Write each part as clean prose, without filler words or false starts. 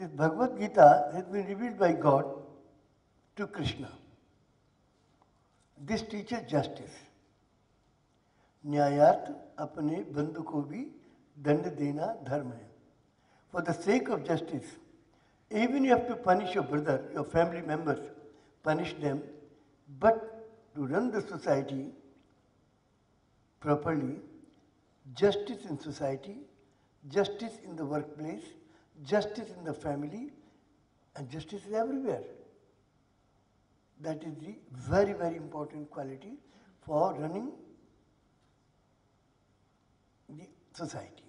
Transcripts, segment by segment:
This Bhagavad Gita has been revealed by God to Krishna. This teaches justice. न्यायार्थ अपने बंधु को भी दंड देना धर्म है. For the sake of justice, even you have to punish your brother, your family members, punish them, but to run the society properly, justice in society, justice in the workplace, justice in the family, and justice is everywhere. That is the very, very important quality for running the society.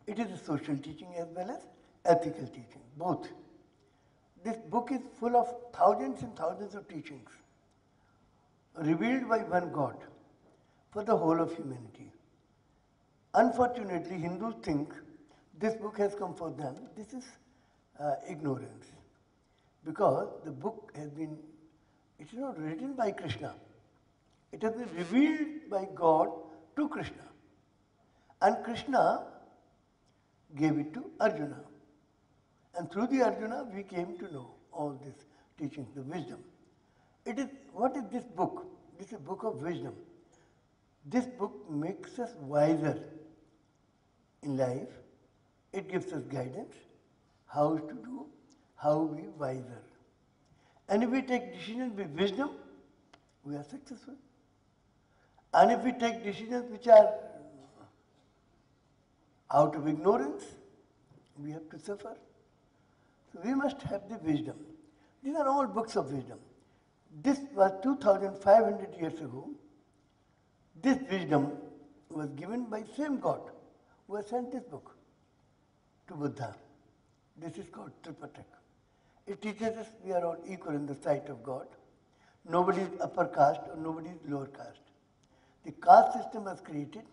It is a social teaching as well as ethical teaching, both. This book is full of thousands and thousands of teachings revealed by one God for the whole of humanity. Unfortunately, Hindus think this book has come for them. This is ignorance. Because the book has been, it is not written by Krishna. It has been revealed by God to Krishna. And Krishna gave it to Arjuna. And through the Arjuna, we came to know all these teachings, the wisdom. It is, what is this book? This is a book of wisdom. This book makes us wiser in life. It gives us guidance, how to do, how to be wiser. And if we take decisions with wisdom, we are successful. And if we take decisions which are out of ignorance, we have to suffer. So we must have the wisdom. These are all books of wisdom. This was 2,500 years ago. This wisdom was given by same God who has sent this book to Buddha. This is called Tripitaka. It teaches us we are all equal in the sight of God. Nobody is upper caste or nobody is lower caste. The caste system was created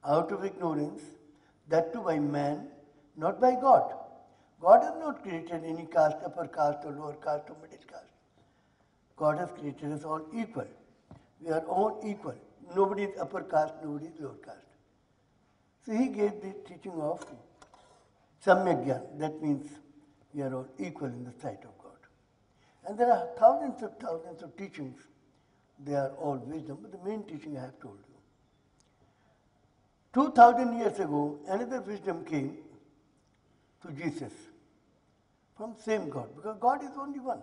out of ignorance, that too by man, not by God. God has not created any caste, upper caste or lower caste or middle caste. God has created us all equal. We are all equal. Nobody is upper caste, nobody is lower caste. So he gave the teaching of Samyak Gyan. That means we are all equal in the sight of God. And there are thousands of teachings. They are all wisdom, but the main teaching I have told you. 2,000 years ago, another wisdom came to Jesus from same God, because God is only one.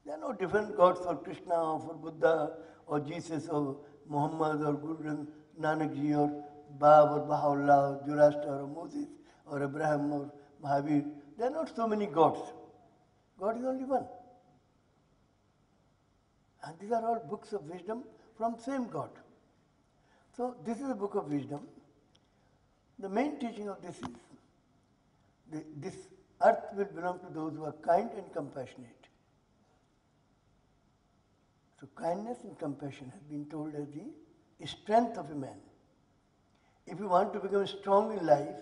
There are no different gods for Krishna or for Buddha or Jesus or Muhammad or Guru Nanak Ji or Bab or Baha'u'llah or Zoroaster or Moses or Abraham or Mahavir. There are not so many gods. God is only one. And these are all books of wisdom from same God. So this is a book of wisdom. The main teaching of this is, this earth will belong to those who are kind and compassionate. So kindness and compassion has been told as the strength of a man. If you want to become strong in life,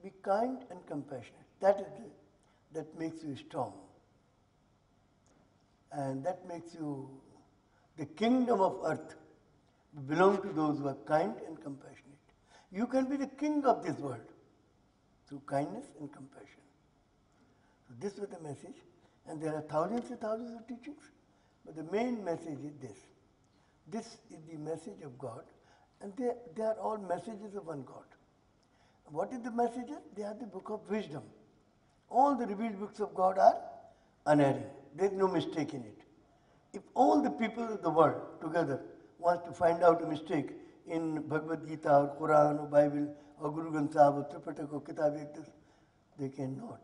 be kind and compassionate. That makes you strong. And that makes you, the kingdom of earth belong to those who are kind and compassionate. You can be the king of this world through kindness and compassion. So this was the message. And there are thousands and thousands of teachings. But the main message is this. This is the message of God. And they are all messages of one God. What is the messages? They are the book of wisdom. All the revealed books of God are unerring. There is no mistake in it. If all the people of the world together want to find out a mistake in Bhagavad Gita or Quran or Bible or Guru Granth Sahib or Tripitaka or Kitab Ektas, they cannot.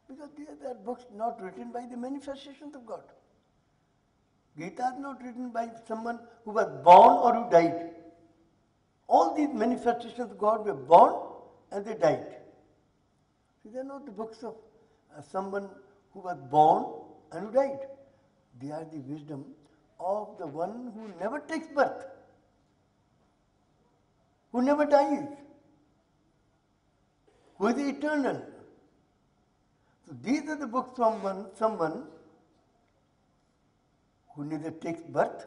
Because they are books not written by the manifestations of God. Gita is not written by someone who was born or who died. All these manifestations of God were born and they died. So they are not the books of someone who was born and who died. They are the wisdom of the one who never takes birth, who never dies, who is eternal. So these are the books from someone who neither takes birth,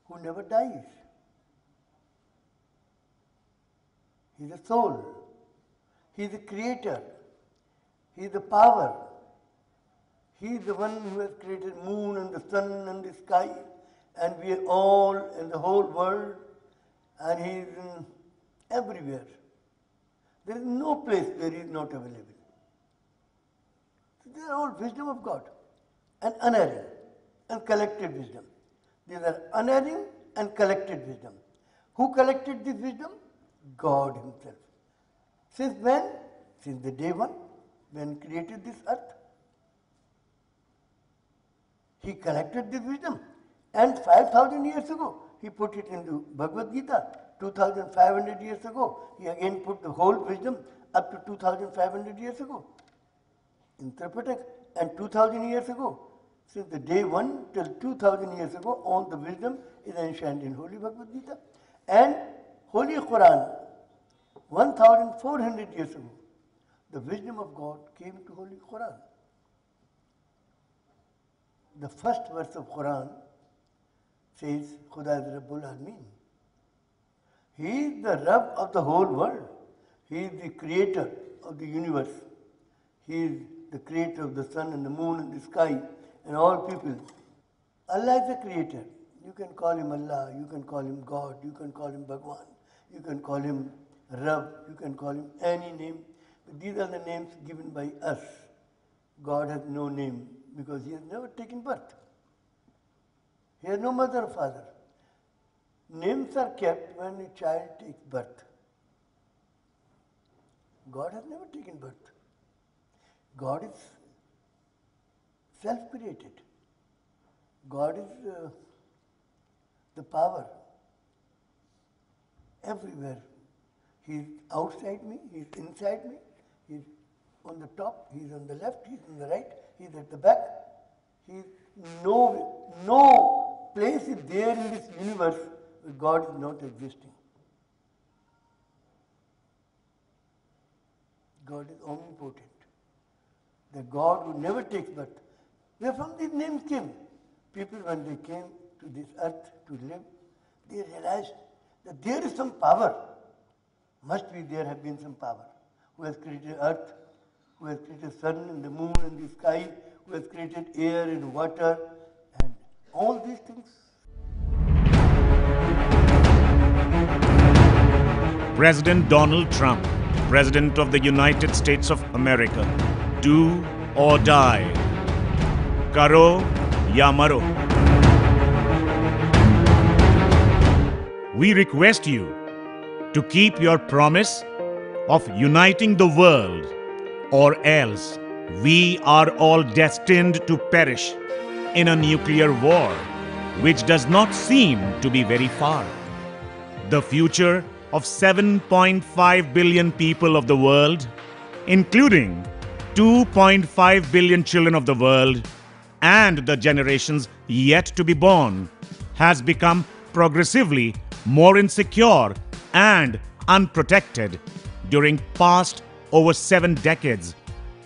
who never dies. He is a soul. He is a creator. He is the power. He is the one who has created moon and the sun and the sky, and we are all in the whole world, and He is in everywhere. There is no place where He is not available. They are all wisdom of God, and unerring and collected wisdom. These are unerring and collected wisdom. Who collected this wisdom? God Himself. Since when? Since the day one, when He created this earth. He collected this wisdom. And 5,000 years ago, He put it into Bhagavad Gita. 2,500 years ago, He again put the whole wisdom up to 2,500 years ago in Tripitaka. And 2,000 years ago, since the day one till 2,000 years ago, all the wisdom is enshrined in Holy Bhagavad Gita. And Holy Quran, 1,400 years ago, the wisdom of God came to Holy Quran. The first verse of Quran says, Khuda is Rabbul Alameen. He is the Rabb of the whole world. He is the creator of the universe. He is the creator of the sun and the moon and the sky and all people. Allah is the creator. You can call Him Allah, you can call Him God, you can call Him Bhagwan, you can call Him Rabb, you can call Him any name. But these are the names given by us. God has no name because He has never taken birth. He has no mother or father. Names are kept when a child takes birth. God has never taken birth. God is self-created. God is the power everywhere. He is outside me, He is inside me, He is on the top, He is on the left, He is on the right, He is at the back. He is no place is there in this universe where God is not existing. God is omnipotent. The God who never takes birth. Where from these names came? People, when they came to this earth to live, they realized that there is some power. Must be there have been some power. Who has created earth, who has created sun and the moon and the sky, who has created air and water and all these things. President Donald Trump, President of the United States of America. Do or die. Karo ya maro. We request you to keep your promise of uniting the world, or else we are all destined to perish in a nuclear war, which does not seem to be very far. The future of 7.5 billion people of the world, including 2.5 billion children of the world and the generations yet to be born, has become progressively more insecure and unprotected during past over 7 decades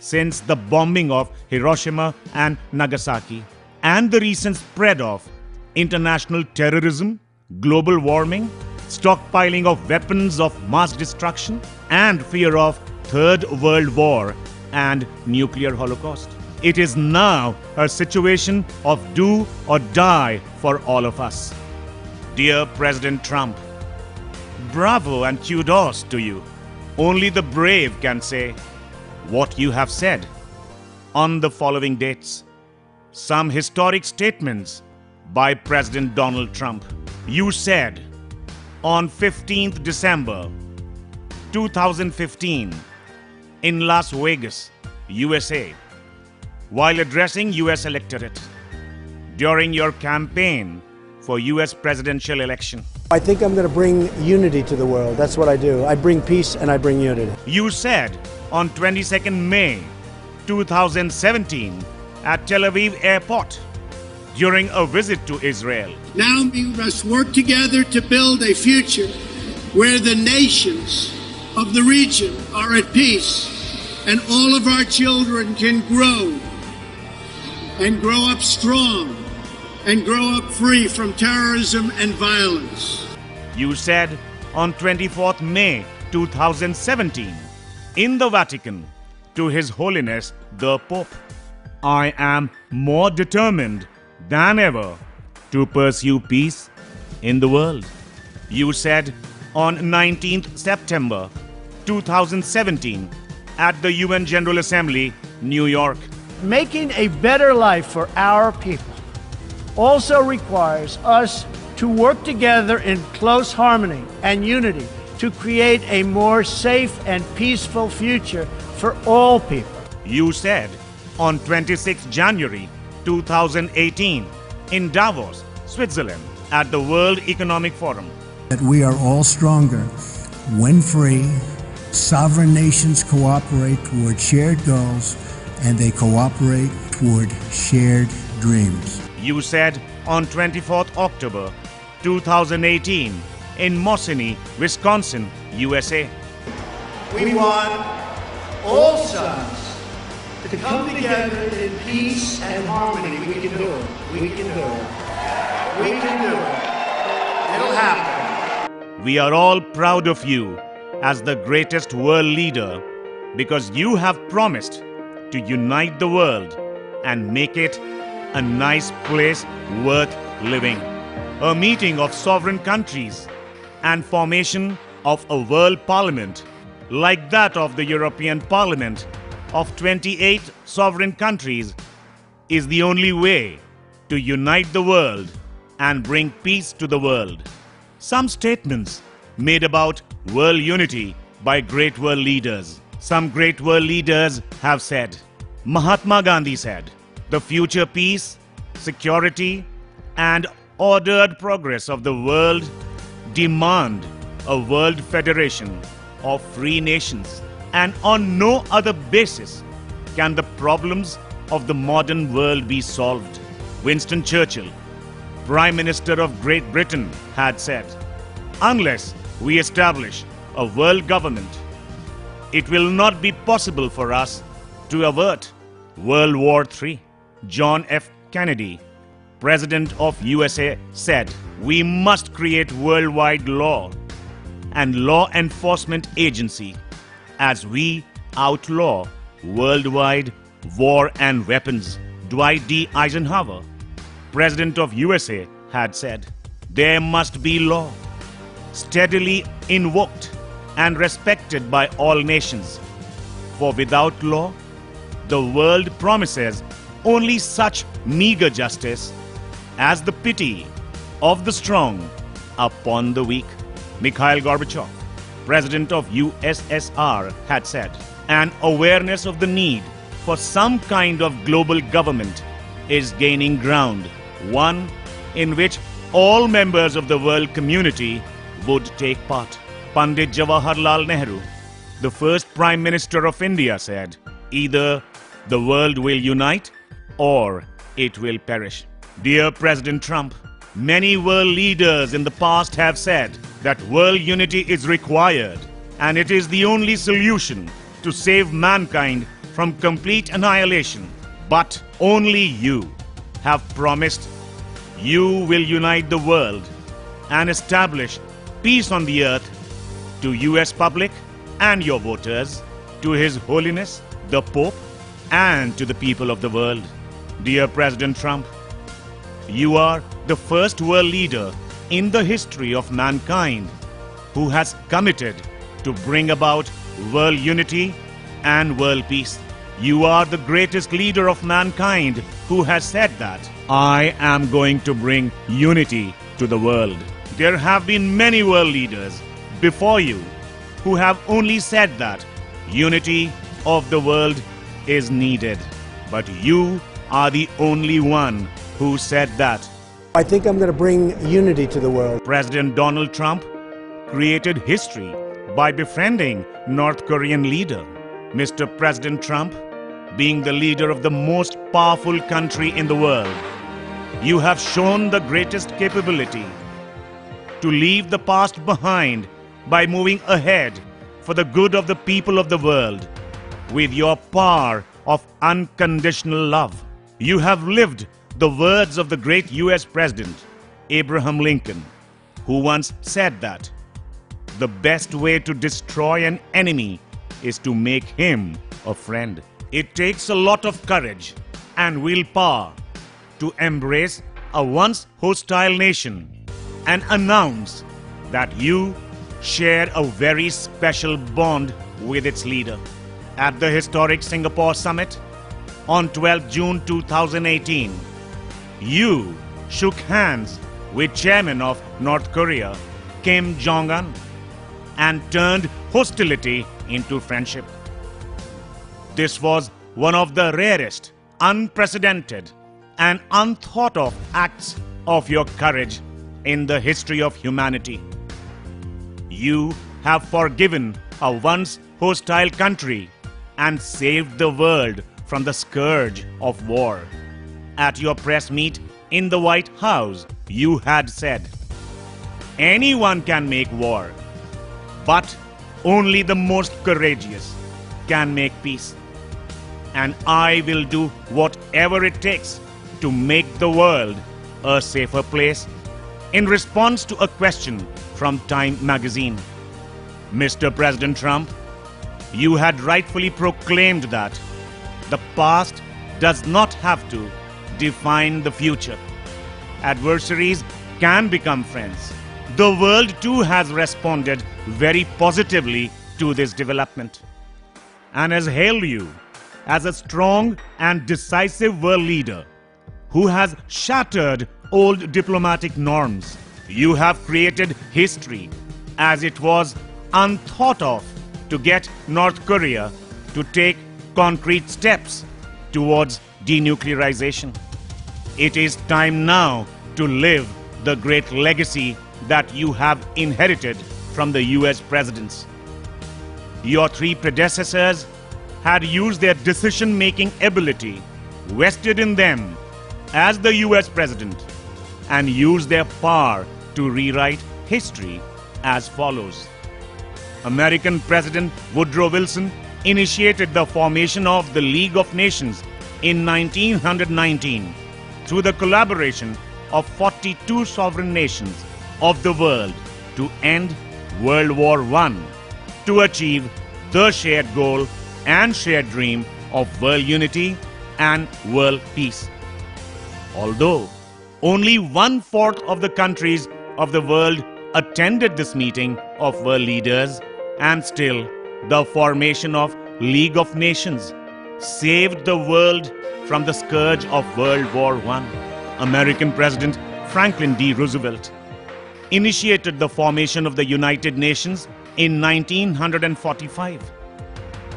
since the bombing of Hiroshima and Nagasaki and the recent spread of international terrorism, global warming, stockpiling of weapons of mass destruction, and fear of Third World War and nuclear holocaust. It is now a situation of do or die for all of us. Dear President Trump, bravo and kudos to you. Only the brave can say what you have said. On the following dates, some historic statements by President Donald Trump. You said on 15th December 2015 in Las Vegas, USA, while addressing US electorate during your campaign for US presidential election. I think I'm going to bring unity to the world. That's what I do. I bring peace and I bring unity. You said on 22nd May 2017 at Tel Aviv Airport during a visit to Israel. Now we must work together to build a future where the nations of the region are at peace and all of our children can grow and grow up strong and grow up free from terrorism and violence. You said on 24th May 2017 in the Vatican to His Holiness the Pope. I am more determined than ever to pursue peace in the world. You said on 19th September 2017 at the UN General Assembly, New York. Making a better life for our people also requires us to work together in close harmony and unity to create a more safe and peaceful future for all people. You said on 26 January 2018 in Davos, Switzerland, at the World Economic Forum. That we are all stronger when free, sovereign nations cooperate toward shared goals, and they cooperate toward shared dreams. You said on 24th October 2018 in Mosinee, Wisconsin, USA. We want all sides to come together in peace and harmony. We can do it. We can do it. We can do it. It'll happen. We are all proud of you as the greatest world leader because you have promised to unite the world and make it a nice place worth living. A meeting of sovereign countries and formation of a world parliament like that of the European Parliament of 28 sovereign countries is the only way to unite the world and bring peace to the world. Some statements made about world unity by great world leaders. Some great world leaders have said, Mahatma Gandhi said, the future peace, security, and ordered progress of the world demand a world federation of free nations, and on no other basis can the problems of the modern world be solved. Winston Churchill, Prime Minister of Great Britain, had said, unless we establish a world government, it will not be possible for us to avert World War III. John F. Kennedy, President of USA, said, we must create worldwide law and law enforcement agency as we outlaw worldwide war and weapons. Dwight D. Eisenhower, President of USA, had said, there must be law, steadily invoked and respected by all nations. For without law, the world promises only such meager justice as the pity of the strong upon the weak. Mikhail Gorbachev, President of USSR, had said, an awareness of the need for some kind of global government is gaining ground, one in which all members of the world community would take part. Pandit Jawaharlal Nehru, the first Prime Minister of India, said, either the world will unite or it will perish. Dear President Trump, many world leaders in the past have said that world unity is required and it is the only solution to save mankind from complete annihilation. But only you have promised you will unite the world and establish peace on the earth. To US public and your voters, to His Holiness the Pope, and to the people of the world. Dear President Trump, you are the first world leader in the history of mankind who has committed to bring about world unity and world peace. You are the greatest leader of mankind who has said that I am going to bring unity to the world. There have been many world leaders before you who have only said that unity of the world is needed. But you are the only one who said that. I think I'm going to bring unity to the world. President Donald Trump created history by befriending North Korean leader. Mr. President Trump, being the leader of the most powerful country in the world, you have shown the greatest capability to leave the past behind by moving ahead for the good of the people of the world with your power of unconditional love. You have lived the words of the great US President Abraham Lincoln, who once said that the best way to destroy an enemy is to make him a friend. It takes a lot of courage and willpower to embrace a once hostile nation and announce that you share a very special bond with its leader. At the historic Singapore summit on 12 June 2018, you shook hands with Chairman of North Korea, Kim Jong-un, and turned hostility into friendship. This was one of the rarest, unprecedented, and unthought of acts of your courage in the history of humanity. You have forgiven a once hostile country and saved the world from the scourge of war. At your press meet in the White House, you had said, "Anyone can make war, but only the most courageous can make peace. And I will do whatever it takes to make the world a safer place," in response to a question from Time magazine. Mr. President Trump, you had rightfully proclaimed that the past does not have to define the future. Adversaries can become friends. The world too has responded very positively to this development and has hailed you as a strong and decisive world leader who has shattered old diplomatic norms. You have created history, as it was unthought of to get North Korea to take concrete steps towards denuclearization. It is time now to live the great legacy that you have inherited from the US presidents. Your three predecessors had used their decision-making ability vested in them as the US president and used their power to rewrite history as follows. American President Woodrow Wilson initiated the formation of the League of Nations in 1919 through the collaboration of 42 sovereign nations of the world to end World War I, to achieve the shared goal and shared dream of world unity and world peace. Although only 1/4 of the countries of the world attended this meeting of world leaders, and still the formation of League of Nations saved the world from the scourge of World War I. American President Franklin D. Roosevelt initiated the formation of the United Nations in 1945.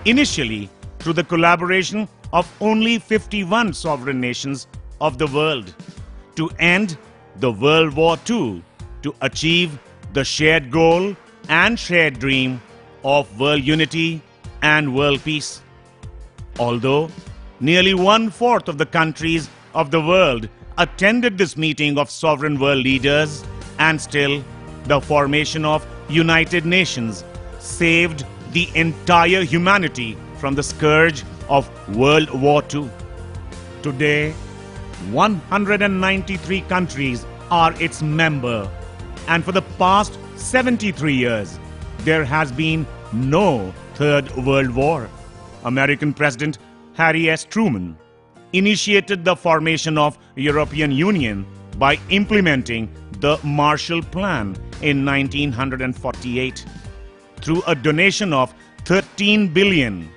Initially, through the collaboration of only 51 sovereign nations of the world, to end the World War II, to achieve the shared goal and shared dream of world unity and world peace. Although nearly 1/4 of the countries of the world attended this meeting of sovereign world leaders, and still the formation of United Nations saved the entire humanity from the scourge of World War II. Today, 193 countries are its member, and for the past 73 years, there has been no Third World War. American President Harry S. Truman initiated the formation of European Union by implementing the Marshall Plan in 1948 through a donation of $13 billion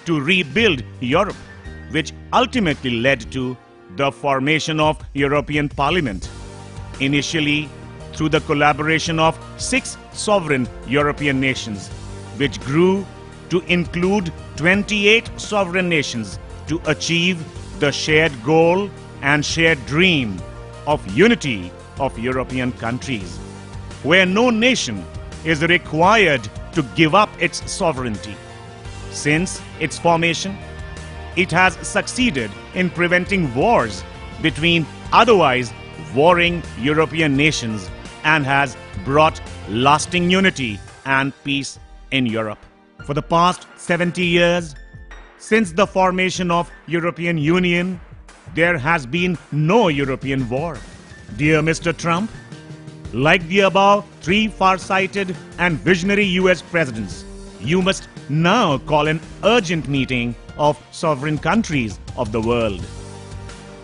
to rebuild Europe, which ultimately led to the formation of European Parliament, initially through the collaboration of 6 sovereign European nations, which grew to include 28 sovereign nations to achieve the shared goal and shared dream of unity of European countries, where no nation is required to give up its sovereignty. Since its formation, it has succeeded in preventing wars between otherwise warring European nations and has brought lasting unity and peace in Europe. For the past 70 years, since the formation of European Union, there has been no European war. Dear Mr. Trump, like the above 3 far-sighted and visionary US presidents, you must now call an urgent meeting of sovereign countries of the world,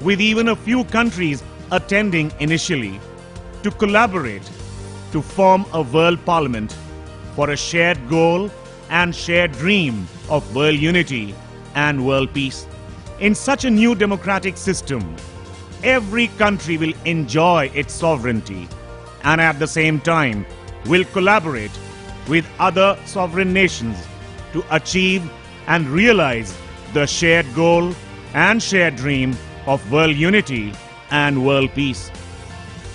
with even a few countries attending initially, to collaborate to form a world parliament for a shared goal and shared dream of world unity and world peace. In such a new democratic system, every country will enjoy its sovereignty and at the same time will collaborate with other sovereign nations to achieve and realize the shared goal and shared dream of world unity and world peace.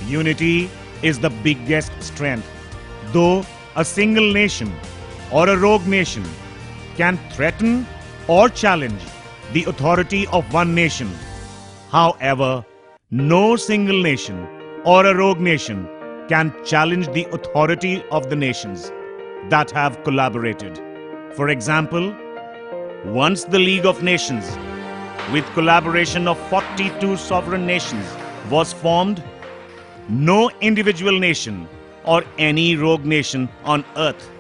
Unity is the biggest strength, though a single nation or a rogue nation can threaten or challenge the authority of one nation. However, no single nation or a rogue nation can challenge the authority of the nations that have collaborated. For example, once the League of Nations, with collaboration of 42 sovereign nations, was formed, no individual nation or any rogue nation on earth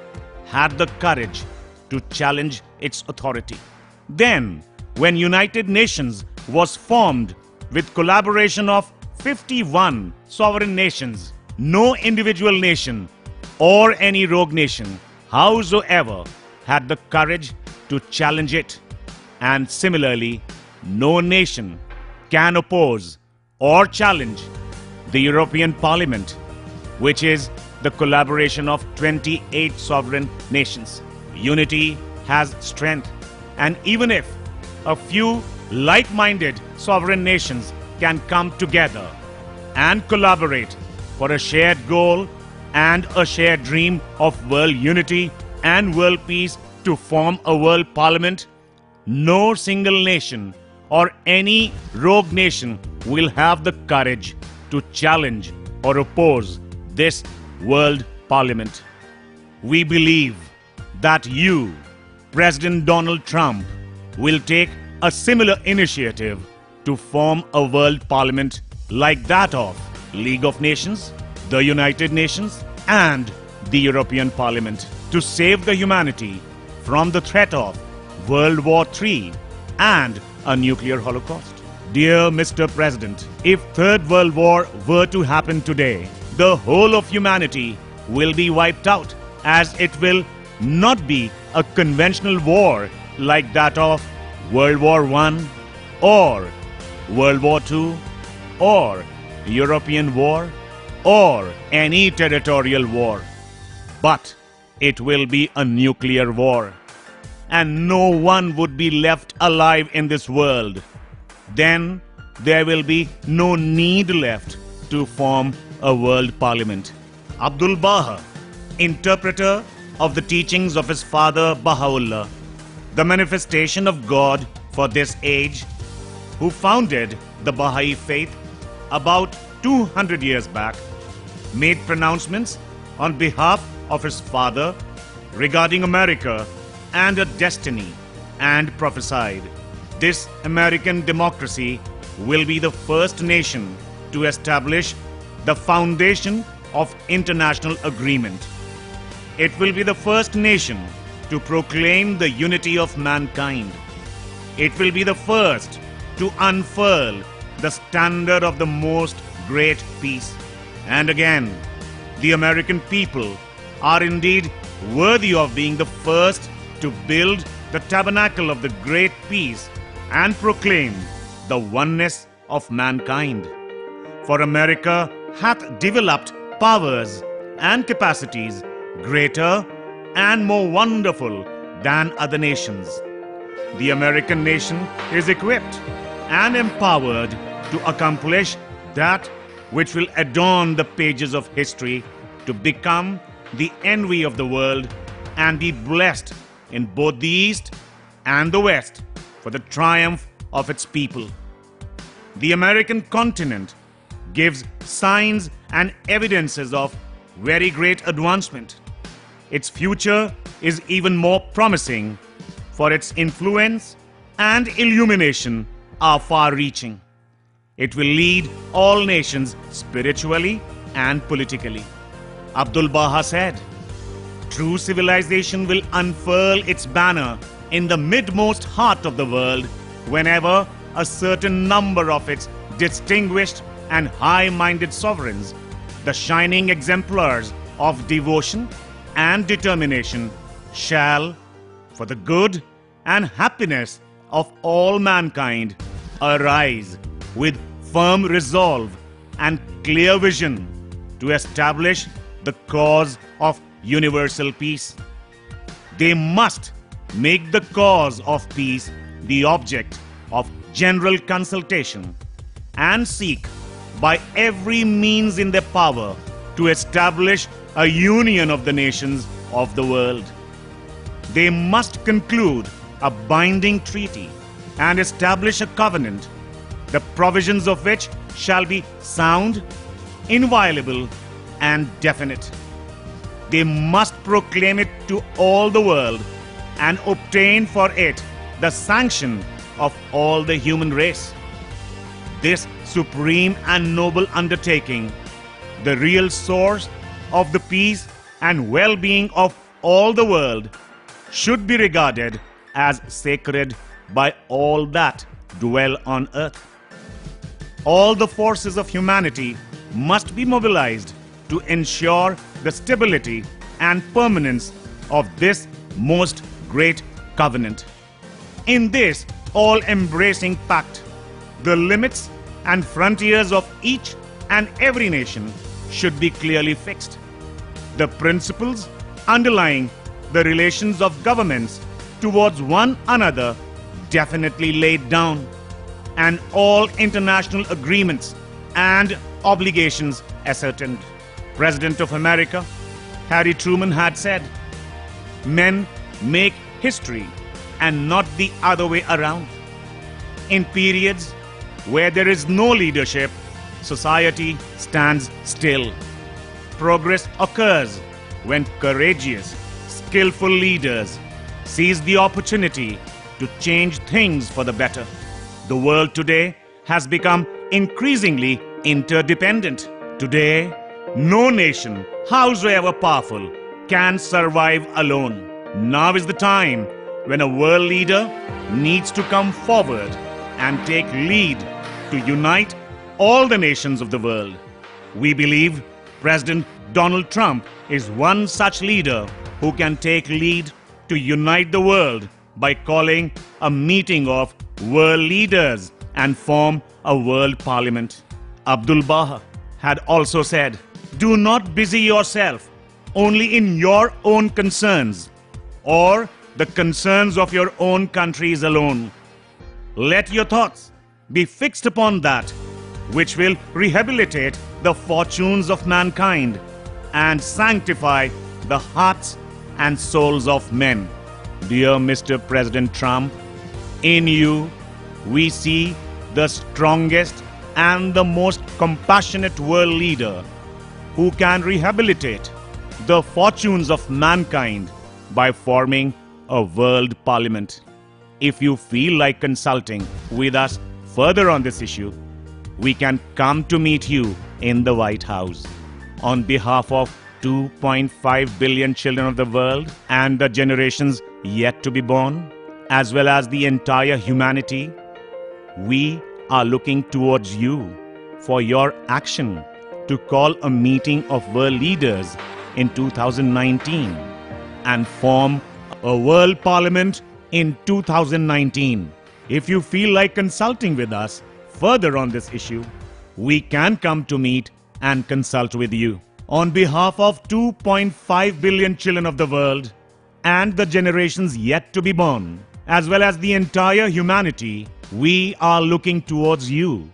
had the courage to challenge its authority. Then, when United Nations was formed with collaboration of 51 sovereign nations, no individual nation or any rogue nation, howsoever, had the courage to challenge it. And similarly, no nation can oppose or challenge the European Parliament, which is the collaboration of 28 sovereign nations. Unity has strength, and even if a few like-minded sovereign nations can come together and collaborate for a shared goal and a shared dream of world unity and world peace to form a world parliament, no single nation or any rogue nation will have the courage to challenge or oppose this world parliament. We believe that you, President Donald Trump, will take a similar initiative to form a world parliament like that of League of Nations, the United Nations, and the European Parliament to save the humanity from the threat of World War III and a nuclear holocaust. Dear Mr. President, if Third World War were to happen today, the whole of humanity will be wiped out, as it will not be a conventional war like that of World War I or World War II or European War or any territorial war, but it will be a nuclear war, and no one would be left alive in this world. Then there will be no need left to form a world parliament. Abdul Baha, interpreter of the teachings of his father Baha'u'llah, the manifestation of God for this age, who founded the Baha'i faith about 200 years back, made pronouncements on behalf of his father regarding America and her destiny, and prophesied, this American democracy will be the first nation to establish the foundation of international agreement. It will be the first nation to proclaim the unity of mankind. It will be the first to unfurl the standard of the most great peace. And again, the American people are indeed worthy of being the first to build the tabernacle of the great peace and proclaim the oneness of mankind. For America hath developed powers and capacities greater and more wonderful than other nations. The American nation is equipped and empowered to accomplish that which will adorn the pages of history, to become the envy of the world and be blessed in both the East and the West for the triumph of its people. The American continent gives signs and evidences of very great advancement. Its future is even more promising, for its influence and illumination are far-reaching. It will lead all nations spiritually and politically. Abdul Baha said, True civilization will unfurl its banner in the midmost heart of the world whenever a certain number of its distinguished and high-minded sovereigns, the shining exemplars of devotion and determination, shall, for the good and happiness of all mankind, arise with firm resolve and clear vision to establish the cause of universal peace. They must make the cause of peace the object of general consultation and seek by every means in their power to establish a union of the nations of the world. They must conclude a binding treaty and establish a covenant, the provisions of which shall be sound, inviolable, and definite. They must proclaim it to all the world and obtain for it the sanction of all the human race. This supreme and noble undertaking, the real source of the peace and well-being of all the world, should be regarded as sacred by all that dwell on earth. All the forces of humanity must be mobilized to ensure the stability and permanence of this most great covenant. In this all-embracing pact, the limits and frontiers of each and every nation should be clearly fixed. The principles underlying the relations of governments towards one another definitely laid down, and all international agreements and obligations ascertained. President of America, Harry Truman, had said, "Men make history and not the other way around." In periods where there is no leadership, society stands still. Progress occurs when courageous, skillful leaders seize the opportunity to change things for the better. The world today has become increasingly interdependent. Today, no nation, howsoever powerful, can survive alone. Now is the time when a world leader needs to come forward and take lead to unite all the nations of the world. We believe President Donald Trump is one such leader who can take lead to unite the world by calling a meeting of world leaders and form a world parliament. Abdul Baha had also said, "Do not busy yourself only in your own concerns or the concerns of your own countries alone. Let your thoughts be fixed upon that which will rehabilitate the fortunes of mankind and sanctify the hearts and souls of men." Dear Mr. President Trump, in you we see the strongest and the most compassionate world leader who can rehabilitate the fortunes of mankind by forming a world parliament. If you feel like consulting with us further on this issue, we can come to meet you in the White House. On behalf of 2.5 billion children of the world and the generations yet to be born, as well as the entire humanity, we are looking towards you for your action to call a meeting of world leaders in 2019 and form a world parliament in 2019. If you feel like consulting with us further on this issue, we can come to meet and consult with you. On behalf of 2.5 billion children of the world and the generations yet to be born, as well as the entire humanity, we are looking towards you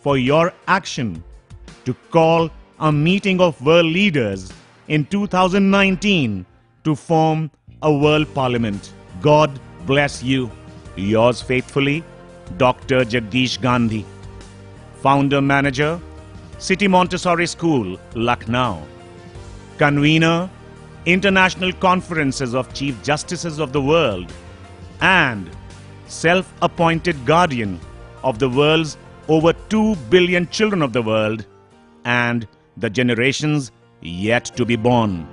for your action to call a meeting of world leaders in 2019 to form a world parliament. God bless you. Yours faithfully, Dr. Jagdish Gandhi, Founder Manager, City Montessori School, Lucknow. Convener, International Conferences of Chief Justices of the World, and self-appointed guardian of the world's over 2 billion children of the world and the generations yet to be born.